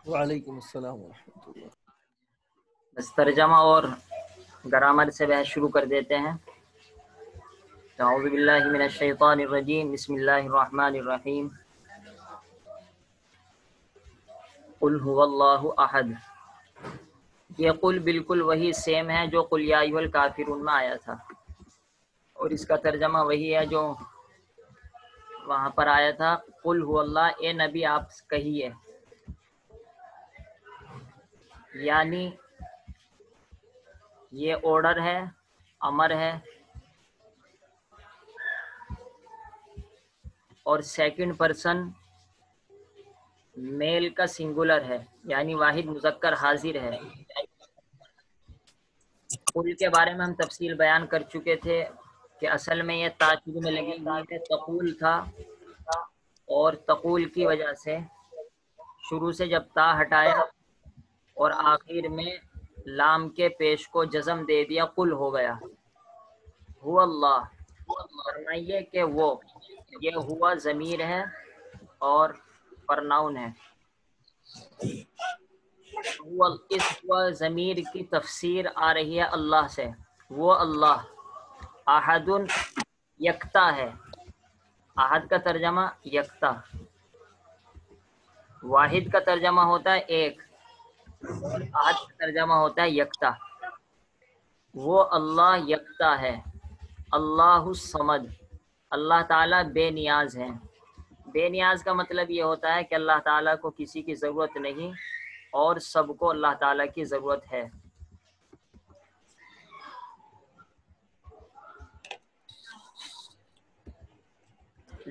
وعلیکم السلام ورحمۃ اللہ۔ بس ترجمہ اور گرامر سے بحث شروع کر دیتے ہیں۔ اعوذ باللہ من الشیطان الرجیم، بسم اللہ الرحمن الرحیم۔ قل هو اللہ احد، یہ قل بالکل وہی سیم ہے جو قل یا ایھا الکافرون میں آیا تھا، اور اس کا ترجمہ وہی ہے جو وہاں پر آیا تھا، قل هو اللہ، اے نبی آپ کہیے، یعنی یہ آرڈر ہے، امر ہے، اور سیکنڈ پرسن میل کا سنگولر ہے، یعنی واحد مذکر حاضر ہے۔ قل کے بارے میں ہم تفصیل بیان کر چکے تھے کہ اصل میں یہ تا شروع میں لگی ہوئی ہے، تقول تھا، اور تقول کی وجہ سے شروع سے جب تا ہٹایا اور آخر میں لام کے پیش کو جزم دے دیا، قل ہو گیا۔ هو اللہ، فرمائیے کہ وہ، یہ ہوا ضمیر ہے اور پرناؤن ہے۔ اس ہوا ضمیر کی تفسیر آ رہی ہے اللہ سے، وہ اللہ احد یکتا ہے۔ احد کا ترجمہ یکتا، واحد کا ترجمہ ہوتا ہے ایک، اور احد کا ترجمہ ہوتا ہے یکتا۔ وہ اللہ یکتا ہے، اللہ الصمد، اللہ تعالیٰ بے نیاز ہے۔ بے نیاز کا مطلب یہ ہوتا ہے کہ اللہ تعالیٰ کو کسی کی ضرورت نہیں اور سب کو اللہ تعالیٰ کی ضرورت ہے۔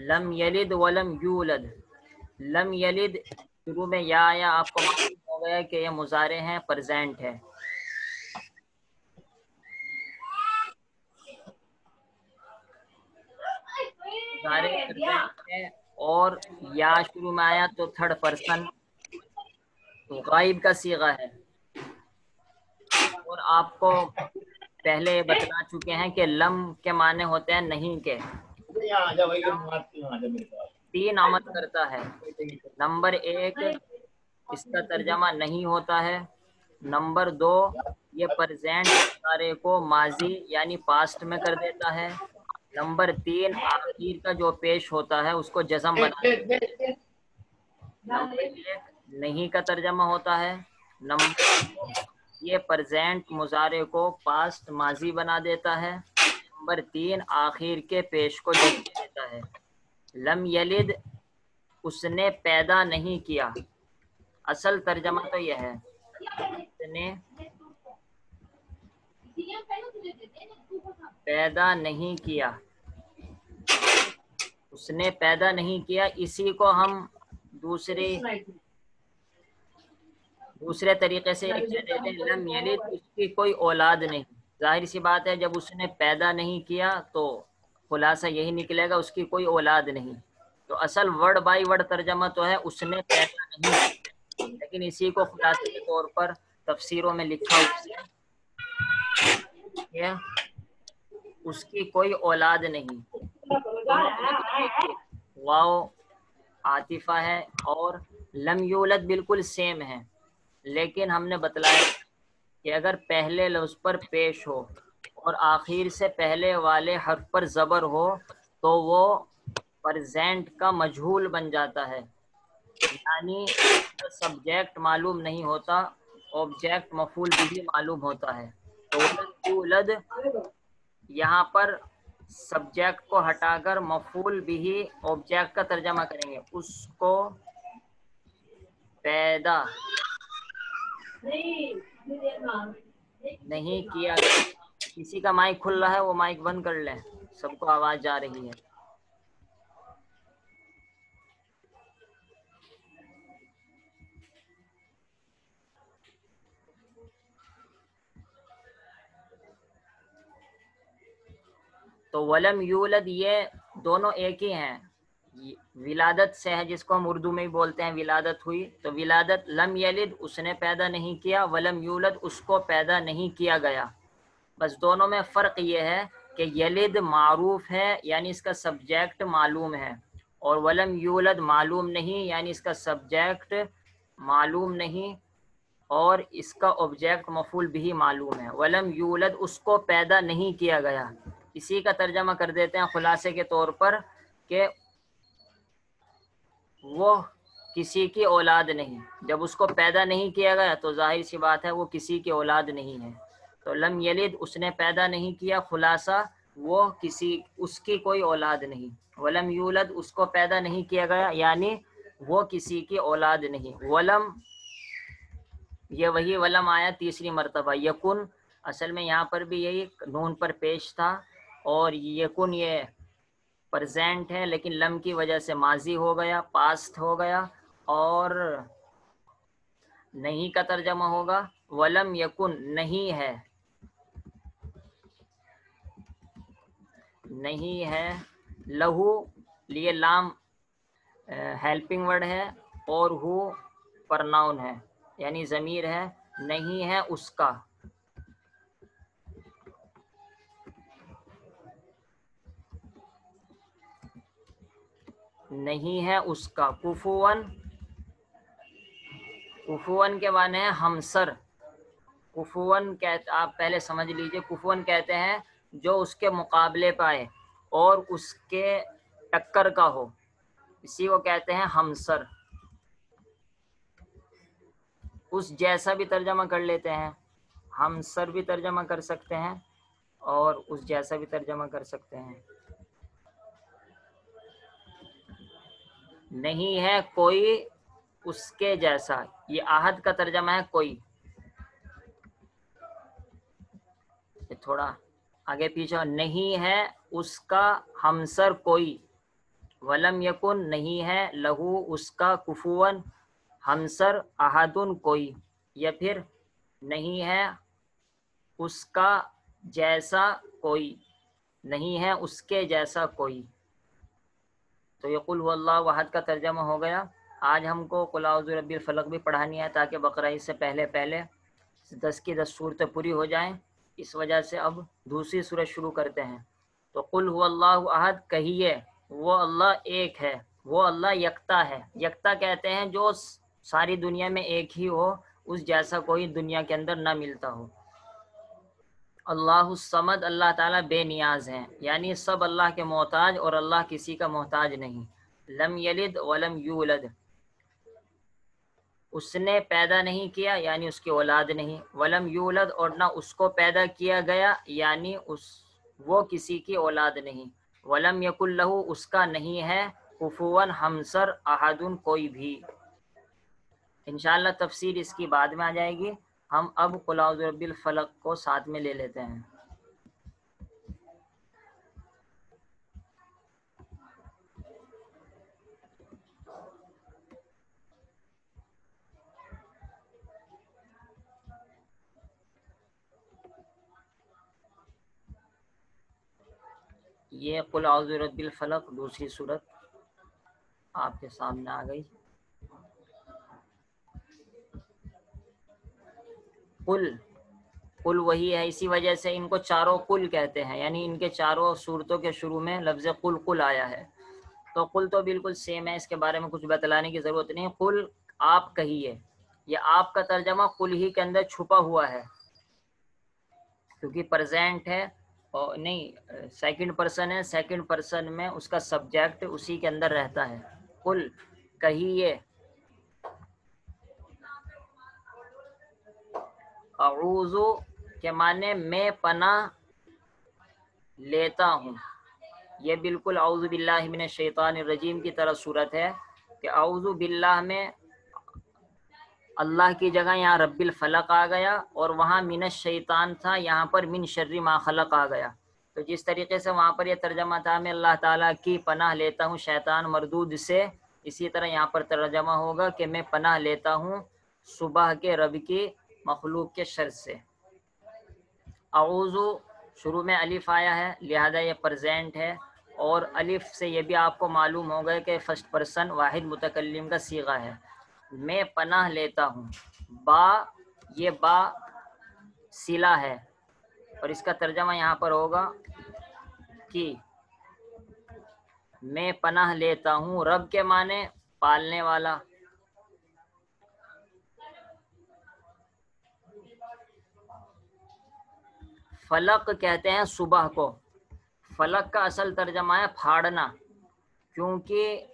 لم یلد ولم یولد، لم یلد شروع میں یا آیا، آپ کو معلوم ہو گیا کہ یہ مضارع ہے، پرزینٹ ہے۔ مضارع پرزینٹ ہے اور یا شروع میں آیا تو تھرڈ پرسن غائب کا صیغہ ہے، اور آپ کو پہلے بتلا چکے ہیں کہ لم کے معنی ہوتے ہیں نہیں کے۔ تین آمد کرتا ہے، نمبر ایک اس کا ترجمہ نہیں ہوتا ہے، نمبر دو یہ پرزینٹ مضارع کو ماضی یعنی پاسٹ میں کر دیتا ہے، نمبر تین آخر کا جو پیش ہوتا ہے اس کو جزم بنا دیتا ہے۔ نمبر ایک نہیں کا ترجمہ ہوتا ہے، نمبر یہ پرزینٹ مضارع کو پاسٹ ماضی بنا دیتا ہے، نمبر تین آخر کے پیش کو جزم دیتا ہے۔ لم یلد اس نے پیدا نہیں کیا، اصل ترجمہ تو یہ ہے، اس نے پیدا نہیں کیا، اس نے پیدا نہیں کیا۔ اسی کو ہم دوسرے طریقے سے کہہ دیتے ہیں لم یلد، اس کی کوئی اولاد نہیں۔ ظاہر سی بات ہے جب اس نے پیدا نہیں کیا تو خلاصہ یہی نکلے گا اس کی کوئی اولاد نہیں۔ تو اصل ورڈ بائی ورڈ ترجمہ تو ہے اس نے پیدا نہیں کیا، لیکن اسی کو خلاصے کے طور پر تفسیروں میں لکھا ہوا ہے اس کی کوئی اولاد نہیں۔ واو عاطفہ ہے اور لم یولد بالکل سیم ہے، لیکن ہم نے بتلایا کہ اگر پہلے لفظ پر پیش ہو اور آخر سے پہلے والے حرف پر زبر ہو تو وہ پرزینٹ کا مجہول بن جاتا ہے، یعنی سبجیکٹ معلوم نہیں ہوتا، آبجیکٹ مفعول بھی معلوم ہوتا ہے۔ تو یولد یہاں پر سبجیکٹ کو ہٹا کر مفعول بھی آبجیکٹ کا ترجمہ کریں گے، اس کو پیدا نہیں کیا۔ کسی کا مائک کھل رہا ہے وہ مائک بند کر لیں، سب کو آواز جا رہی ہے۔ تو ولم یولد یہ دونوں ایک ہی ہیں، ولادت سے ہے جس کو ہم اردو میں بھی بولتے ہیں ولادت ہوئی، تو ولادت لم یلد اس نے پیدا نہیں کیا، ولم یولد اس کو پیدا نہیں کیا گیا۔ بس دونوں میں فرق یہ ہے کہ یلد معروف ہے یعنی اس کا سبجیکٹ معلوم ہے، اور ولم یولد معلوم نہیں یعنی اس کا سبجیکٹ معلوم نہیں، اور اس کا آبجیکٹ مفعول بھی معلوم ہے. ولم یولد اس کو پیدا نہیں کیا گیا. اسی کا ترجمہ کر دیتے ہیں خلاصے کے طور پر کہ وہ کسی کی اولاد نہیں. جب اس کو پیدا نہیں کیا گیا تو ظاہر سی بات ہے وہ کسی کی اولاد نہیں ہے. تو لم یلد اس نے پیدا نہیں کیا، خلاصہ وہ اس کی کوئی اولاد نہیں. ولم یولد اس کو پیدا نہیں کیا گیا یعنی وہ کسی کی اولاد نہیں. ولم، یہ وہی ولم آیا تیسری مرتبہ. یکن اصل میں یہاں پر بھی یہی نون پر پیش تھا، اور یکن یہ پرزینٹ ہے لیکن لم کی وجہ سے ماضی ہو گیا، پاسٹ ہو گیا. اور نہیں کا ترجمہ ہوگا ولم یکن نہیں ہے، نہیں ہے. لہو، لیے لام ہیلپنگ ورڈ ہے، اور ہو پرناؤن ہے یعنی ضمیر ہے. نہیں ہے اس کا، نہیں ہے اس کا. کفون، کفون کے معنی ہے ہمسر. کفون آپ پہلے سمجھ لیجئے، کفون کہتے ہیں جو اس کے مقابلے پائے اور اس کے ٹکر کا ہو، اسی کو کہتے ہیں ہمسر. اس جیسا بھی ترجمہ کر لیتے ہیں، ہمسر بھی ترجمہ کر سکتے ہیں اور اس جیسا بھی ترجمہ کر سکتے ہیں. نہیں ہے کوئی اس کے جیسا، یہ احد کا ترجمہ ہے کوئی. یہ تھوڑا آگے پیچھے، نہیں ہے اس کا ہمسر کوئی. ولم یکن نہیں ہے، لہو اس کا، کفون ہمسر، احدن کوئی. یا پھر نہیں ہے اس کا جیسا کوئی، نہیں ہے اس کے جیسا کوئی. تو یہ قل هو اللہ احد کا ترجمہ ہو گیا. آج ہم کو قل اعوذ برب الفلق بھی پڑھانی ہے تاکہ بقرہ عید سے پہلے 10 کی 10 صورتیں پوری ہو جائیں. اس وجہ سے اب دوسری سورت شروع کرتے ہیں. تو قل هو اللہ احد، کہیے وہ اللہ ایک ہے، وہ اللہ یکتا ہے. یکتا کہتے ہیں جو ساری دنیا میں ایک ہی ہو، اس جیسا کوئی دنیا کے اندر نہ ملتا ہو. اللہ الصمد، اللہ تعالیٰ بے نیاز ہیں یعنی سب اللہ کے محتاج اور اللہ کسی کا محتاج نہیں. لم یلد ولم یولد، اس نے پیدا نہیں کیا یعنی اس کی اولاد نہیں. ولم یولد، اور نہ اس کو پیدا کیا گیا یعنی وہ کسی کی اولاد نہیں. ولم یکن لہو، اس کا نہیں ہے، کفواً ہمسر، احدن کوئی بھی. انشاءاللہ تفسیر اس کی بعد میں آ جائے گی. ہم اب قل اعوذ برب الفلق کو ساتھ میں لے لیتے ہیں. یہ قل اعوذ برب الفلق دوسری صورت آپ کے سامنے آ گئی. قل وہی ہے، اسی وجہ سے ان کو چاروں قل کہتے ہیں یعنی ان کے چاروں صورتوں کے شروع میں لفظ قل آیا ہے. تو قل تو بالکل سیم ہے، اس کے بارے میں کچھ بتلانے کی ضرورت نہیں. قل آپ کہیے، یہ آپ کا ترجمہ قل ہی کے اندر چھپا ہوا ہے کیونکہ پریزنٹ ہے اور نہیں سیکنڈ پرسن ہے. سیکنڈ پرسن میں اس کا سبجیکٹ اسی کے اندر رہتا ہے. قل کہیے، اعوذ کے معنی میں پناہ لیتا ہوں. یہ بالکل اعوذ باللہ من الشیطان الرجیم کی طرح صورت ہے کہ اعوذ باللہ میں اللہ کی جگہ یہاں رب الفلق آ گیا اور وہاں من الشیطان تھا، یہاں پر من شر ما خلق آ گیا. تو جس طریقے سے وہاں پر یہ ترجمہ تھا میں اللہ تعالیٰ کی پناہ لیتا ہوں شیطان مردود سے، اسی طرح یہاں پر ترجمہ ہوگا کہ میں پناہ لیتا ہوں صبح کے رب کی مخلوق کے شر سے. اعوذ شروع میں الف آیا ہے لہذا یہ پرزینٹ ہے، اور الف سے یہ بھی آپ کو معلوم ہوگا کہ فرسٹ پرسن واحد متکلم کا صیغہ ہے. میں پناہ لیتا ہوں، با یہ با صلہ ہے اور اس کا ترجمہ یہاں پر ہوگا کہ میں پناہ لیتا ہوں. رب کے معنی پالنے والا، فلق کہتے ہیں صبح کو. فلق کا اصل ترجمہ ہے پھاڑنا، کیونکہ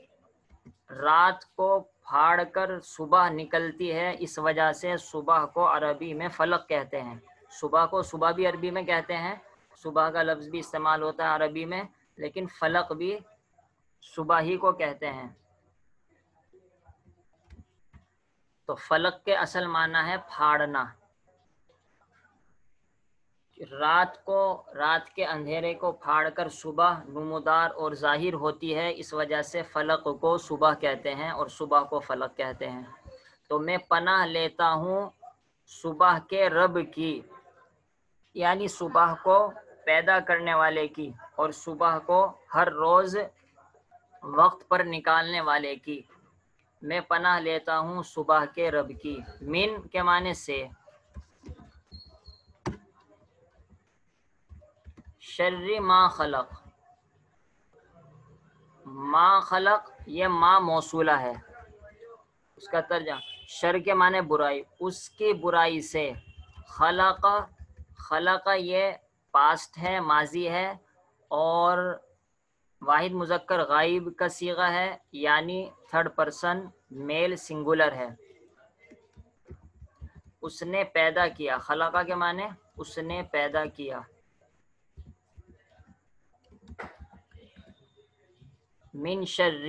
رات کو پھاڑ کر صبح نکلتی ہے، اس وجہ سے صبح کو عربی میں فلق کہتے ہیں. صبح کو صبح بھی عربی میں کہتے ہیں، صبح کا لفظ بھی استعمال ہوتا ہے عربی میں، لیکن فلق بھی صبح ہی کو کہتے ہیں. تو فلق کے اصل معنی ہے پھاڑنا. رات کے اندھیرے کو پھاڑ کر صبح نمودار اور ظاہر ہوتی ہے، اس وجہ سے فلق کو صبح کہتے ہیں اور صبح کو فلق کہتے ہیں. تو میں پناہ لیتا ہوں صبح کے رب کی، یعنی صبح کو پیدا کرنے والے کی، اور صبح کو ہر روز وقت پر نکالنے والے کی. میں پناہ لیتا ہوں صبح کے رب کی. من کے معنی سے، شر ما خلق. ما خلق یہ ما موصولہ ہے، اس کا ترجمہ شر کے معنی برائی، اس کی برائی سے. خلق، خلق یہ پاسٹ ہے، ماضی ہے، اور واحد مذکر غائب کا صیغہ ہے، یعنی تھرڈ پرسن میل سنگولر ہے. اس نے پیدا کیا. خلقہ کے معنی اس نے پیدا کیا. من شر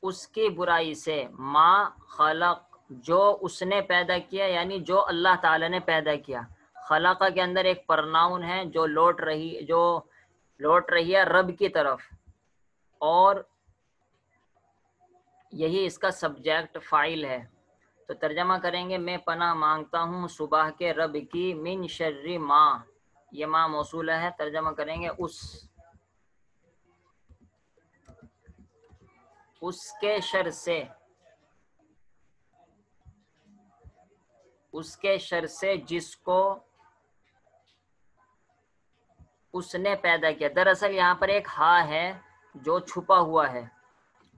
اس کی برائی سے، ما خلق جو اس نے پیدا کیا، یعنی جو اللہ تعالی نے پیدا کیا. خلقہ کے اندر ایک پرناؤن ہے جو لوٹ رہی ہے رب کی طرف، اور یہی اس کا سبجیکٹ فاعل ہے. تو ترجمہ کریں گے میں پناہ مانگتا ہوں صبح کے رب کی، من شر ما، یہ ما موصولہ ہے، ترجمہ کریں گے اس کے شر سے، اس کے شر سے جس کو اس نے پیدا کیا. دراصل یہاں پر ایک ہا ہے جو چھپا ہوا ہے.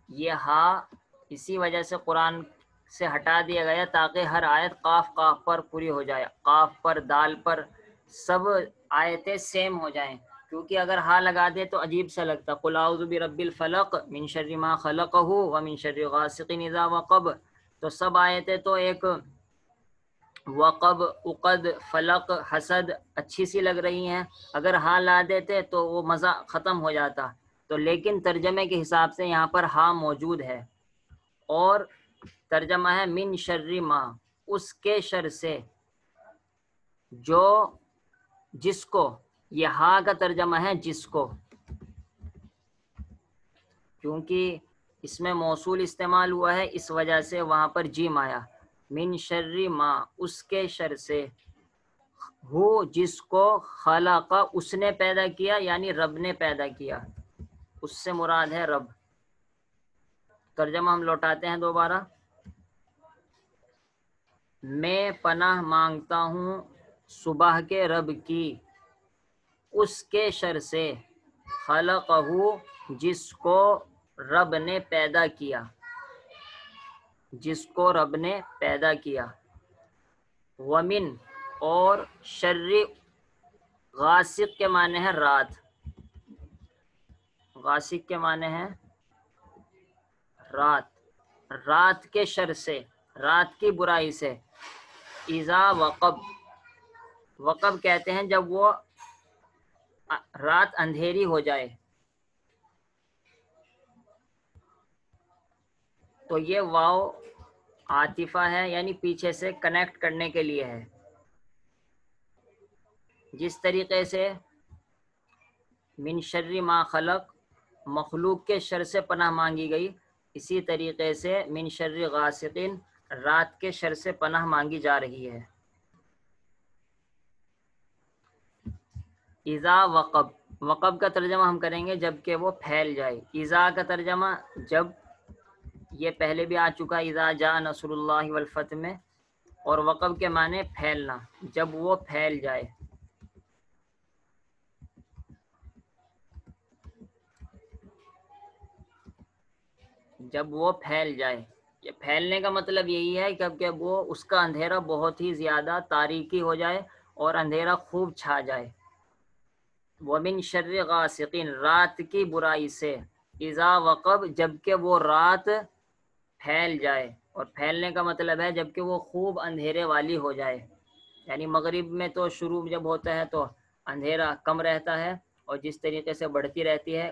یہ ہا اسی وجہ سے قرآن سے ہٹا دیا گیا تاکہ ہر آیت قاف قاف پر پوری ہو جائے، قاف پر، دال پر، سب آیتیں سیم ہو جائیں. کیونکہ اگر ہا لگا دے تو عجیب سا لگتا. قل اعوذ برب الفلق من شر ما خلقہ ومن شر غاسق اذا وقب. تو سب آیتیں تو ایک وقب، عقد، فلق، حسد اچھی سی لگ رہی ہیں، اگر ہا لا دیتے تو وہ مزہ ختم ہو جاتا. تو لیکن ترجمے کے حساب سے یہاں پر ہا موجود ہے، اور ترجمہ ہے من شر ما، اس کے شر سے جو، جس کو. یہ ہا کا ترجمہ ہے جس کو، کیونکہ اس میں موصول استعمال ہوا ہے، اس وجہ سے وہاں پر جیم آیا. من شر ما، اس کے شر سے، ہو جس کو، خلق اس نے پیدا کیا، یعنی رب نے پیدا کیا، اس سے مراد ہے رب. ترجمہ ہم لوٹاتے ہیں دوبارہ. میں پناہ مانگتا ہوں صبح کے رب کی، اس کے شر سے، خلقہ جس کو رب نے پیدا کیا، جس کو رب نے پیدا کیا. ومن اور شر غاسق کے معنی ہے رات، غاسق کے معنی ہے رات، رات کے شر سے، رات کی برائی سے. اذا وقب، وقب کہتے ہیں جب وہ رات اندھیری ہو جائے. تو یہ واو عاطفہ ہے، یعنی پیچھے سے کنیکٹ کرنے کے لیے ہے. جس طریقے سے من شر ما خلق مخلوق کے شر سے پناہ مانگی گئی، اسی طریقے سے من شر غاسق رات کے شر سے پناہ مانگی جا رہی ہے. اذا وقب، وقب کا ترجمہ ہم کریں گے جب کہ وہ پھیل جائے. اذا کا ترجمہ جب، یہ پہلے بھی آ چکا اذا جاء نصر اللہ والفتح میں، اور وقب کے معنی پھیلنا، جب وہ پھیل جائے. جب وہ پھیل جائے، یہ پھیلنے کا مطلب یہی ہے کہ وہ اس کا اندھیرا بہت ہی زیادہ تاریکی ہو جائے اور اندھیرا خوب چھا جائے. ومن شر غاسقین رات کی برائی سے، اذا وقب جبکہ وہ رات پھیل جائے، اور پھیلنے کا مطلب ہے جبکہ وہ خوب اندھیرے والی ہو جائے، یعنی مغرب میں تو شروع جب ہوتا ہے تو اندھیرا کم رہتا ہے، اور جس طریقے سے بڑھتی رہتی ہے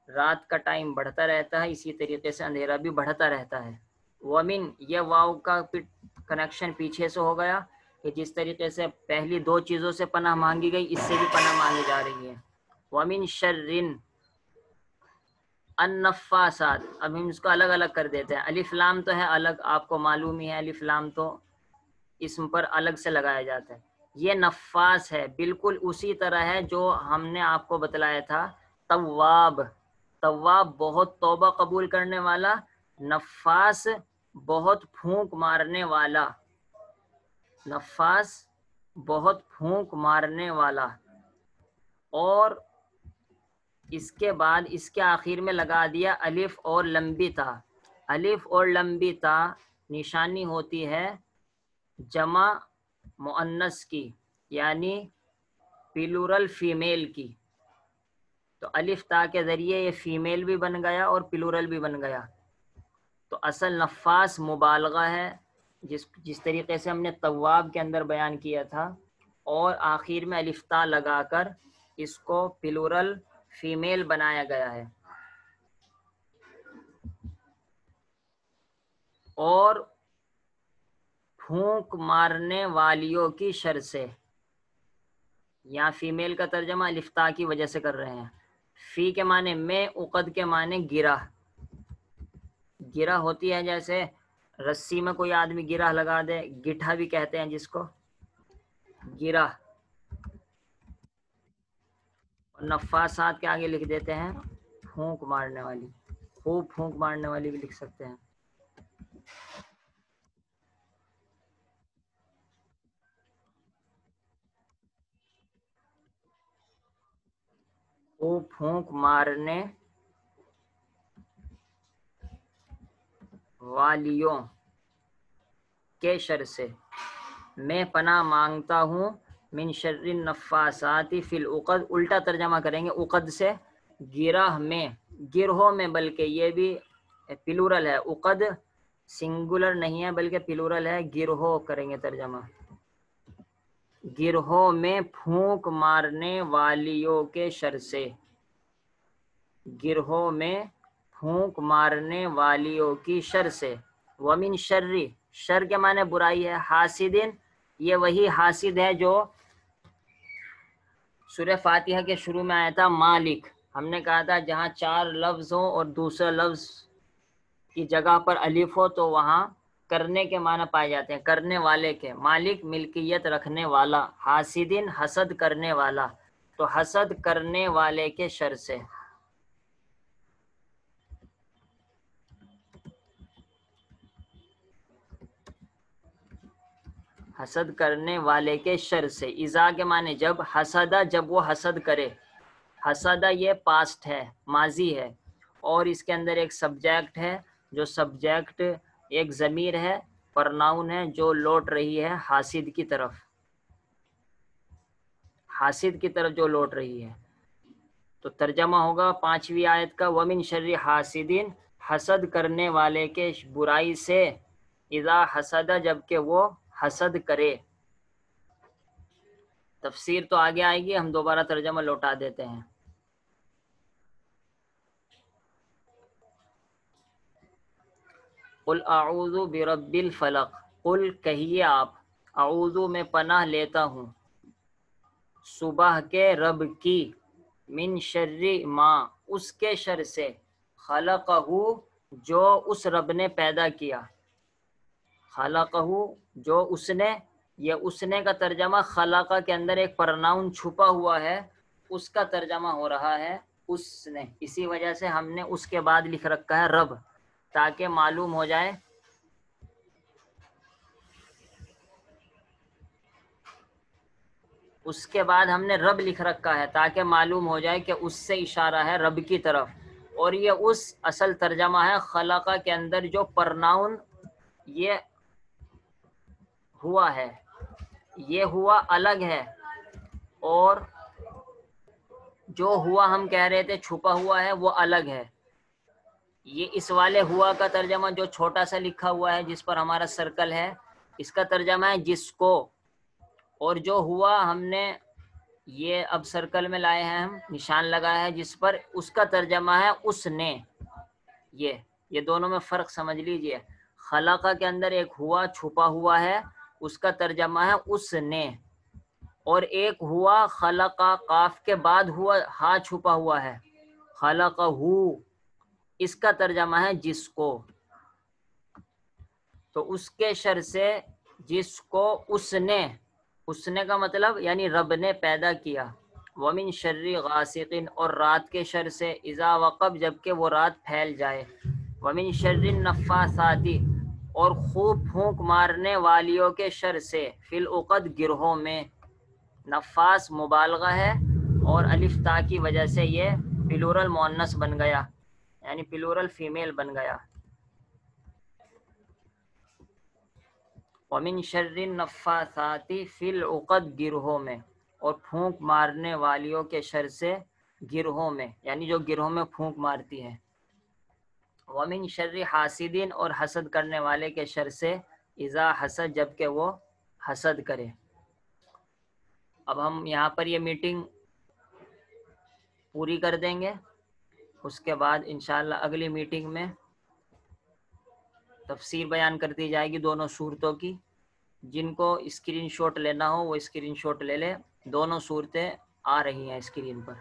رات کا ٹائم بڑھتا رہتا ہے، اسی طریقے سے اندھیرا بھی بڑھتا رہتا ہے۔ ومن یہ واو کا کنیکشن پیچھے سے ہو گیا کہ جس طریقے سے پہلی دو چیزوں سے پناہ مانگی گئی، اس سے بھی پناہ مانگی جا رہی ہے۔ ومن شرن النفاسات، اب ہم اس کو الگ الگ کر دیتے ہیں۔ الف لام تو ہے الگ، آپ کو معلوم ہی ہے الف لام تو اسم پر الگ سے لگایا جاتا ہے۔ یہ نفاس ہے، بالکل اسی طرح ہے جو ہم نے آپ کو بتلایا تھا تواب۔ تواب بہت توبہ قبول کرنے والا، نفاس بہت پھونک مارنے والا، نفاس بہت پھونک مارنے والا۔ اور اس کے بعد اس کے آخر میں لگا دیا الف اور لمبی تا۔ الف اور لمبی تا نشانی ہوتی ہے جمع مؤنث کی، یعنی پلورل فیمیل کی، تو الف تا کے ذریعے یہ فیمیل بھی بن گیا اور پلورل بھی بن گیا۔ تو اصل نفاس مبالغہ ہے، جس طریقے سے ہم نے تواب کے اندر بیان کیا تھا، اور آخر میں الف تا لگا کر اس کو پلورل فیمیل بنایا گیا ہے۔ اور پھونک مارنے والیوں کی شر سے، یہاں فیمیل کا ترجمہ الف تا کی وجہ سے کر رہے ہیں۔ فی کے معنی میں، عقد کے معنی گرہ۔ گرہ ہوتی ہے جیسے رسی میں کوئی آدمی گرہ لگا دے، گٹھا بھی کہتے ہیں جس کو، گرہ۔ اور نفاسات کے آگے لکھ دیتے ہیں پھونک مارنے والی، خوب پھونک مارنے والی بھی لکھ سکتے ہیں۔ خوب پھونک مارنے والیوں کے شر سے، میں پناہ مانگتا ہوں من شر النفاسات فی العقد، الٹا ترجمہ کریں گے عقد سے، گرہ میں، گرہوں میں، بلکہ یہ بھی پلورل ہے، عقد سنگولر نہیں ہے بلکہ پلورل ہے، گرہوں کریں گے ترجمہ، گرہوں میں پھونک مارنے والیوں کے شر سے، گرہوں میں پھونک مارنے والیوں کی شر سے۔ ومن شر، شر کے معنی برائی ہے، حاسدن، یہ وہی حاسد ہے جو سورہ فاتحہ کے شروع میں آیا تھا مالک۔ ہم نے کہا تھا جہاں چار لفظ ہوں اور دوسرا لفظ کی جگہ پر الف ہو تو وہاں کرنے کے معنی پائے جاتے ہیں، کرنے والے کے، مالک ملکیت رکھنے والا، حاسدن حسد کرنے والا، تو حسد کرنے والے کے شر سے۔ حسد کرنے والے کے شر سے، اذا کے معنی جب، حسدہ جب وہ حسد کرے، حسدہ یہ پاسٹ ہے، ماضی ہے، اور اس کے اندر ایک سبجیکٹ ہے، جو سبجیکٹ ایک ضمیر ہے، پرناؤن ہے، جو لوٹ رہی ہے حاسد کی طرف، حاسد کی طرف جو لوٹ رہی ہے۔ تو ترجمہ ہوگا پانچویں آیت کا، ومن شر حاسدین، حسد کرنے والے کے برائی سے، اذا حسد جبکہ وہ حسد کرے۔ تفسیر تو آگے آئے گی، ہم دوبارہ ترجمہ لوٹا دیتے ہیں۔ قل اعوذ برب الفلق، قل کہیے آپ، اعوذ میں پناہ لیتا ہوں، صبح کے رب کی، من شر ما اس کے شر سے، خلقہ جو اس رب نے پیدا کیا، خلقہ جو اس نے، یہ اس نے کا ترجمہ خلقہ کے اندر ایک پرناؤن چھپا ہوا ہے، اس کا ترجمہ ہو رہا ہے اس نے، اسی وجہ سے ہم نے اس کے بعد لکھ رکھا ہے رب، تاکہ معلوم ہو جائے، اس کے بعد ہم نے رب لکھ رکھا ہے تاکہ معلوم ہو جائے کہ اس سے اشارہ ہے رب کی طرف، اور یہ اس اصل ترجمہ ہے خلقہ کے اندر جو پرناؤن یہ ہوا ہے، یہ ہوا الگ ہے، اور جو ہوا ہم کہہ رہے تھے چھپا ہوا ہے وہ الگ ہے. یہ اس والے ہوا کا ترجمہ جو چھوٹا سا لکھا ہوا ہے جس پر ہمارا سرکل ہے اس کا ترجمہ ہے جس کو. اور جو ہوا ہم نے یہ اب سرکل میں لائے ہیں ہم نشان لگایا ہے جس پر اس کا ترجمہ ہے اس نے. یہ دونوں میں فرق سمجھ لیجئے. خلقہ کے اندر ایک ہوا چھپا ہوا ہے اس کا ترجمہ ہے اس نے. اور ایک ہوا خلقہ قاف کے بعد ہوا ہا چھپا ہوا ہے خلقہ اس کا ترجمہ ہے جس کو. تو اس کے شر سے جس کو اس نے کا مطلب یعنی رب نے پیدا کیا. ومن شر غاسق اور رات کے شر سے اذا وقب جبکہ وہ رات پھیل جائے. ومن شر النفاثات اور خوب پھونک مارنے والیوں کے شر سے فی العقد گرہوں میں. نفاس مبالغہ ہے اور الف تا کی وجہ سے یہ پلورل مؤنث بن گیا یعنی پلورل فیمیل بن گیا. ومن شر النفاثات فی العقد گرہوں میں اور پھونک مارنے والیوں کے شر سے گرہوں میں یعنی جو گرہوں میں پھونک مارتی ہے. ومن شر حاسدین اور حسد کرنے والے کے شر سے اذا حسد جبکہ وہ حسد کرے. اب ہم یہاں پر یہ میٹنگ پوری کر دیں گے اس کے بعد انشاءاللہ اگلی میٹنگ میں تفسیر بیان کر دی جائے گی دونوں صورتوں کی. جن کو اسکرین شاٹ لینا ہو وہ اسکرین شاٹ لے لے. دونوں صورتیں آ رہی ہیں اسکرین پر.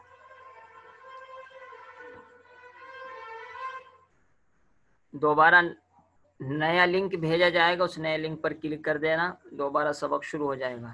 دوبارہ نیا لنک بھیجا جائے گا اس نئے لنک پر کلک کر دینا دوبارہ سبق شروع ہو جائے گا.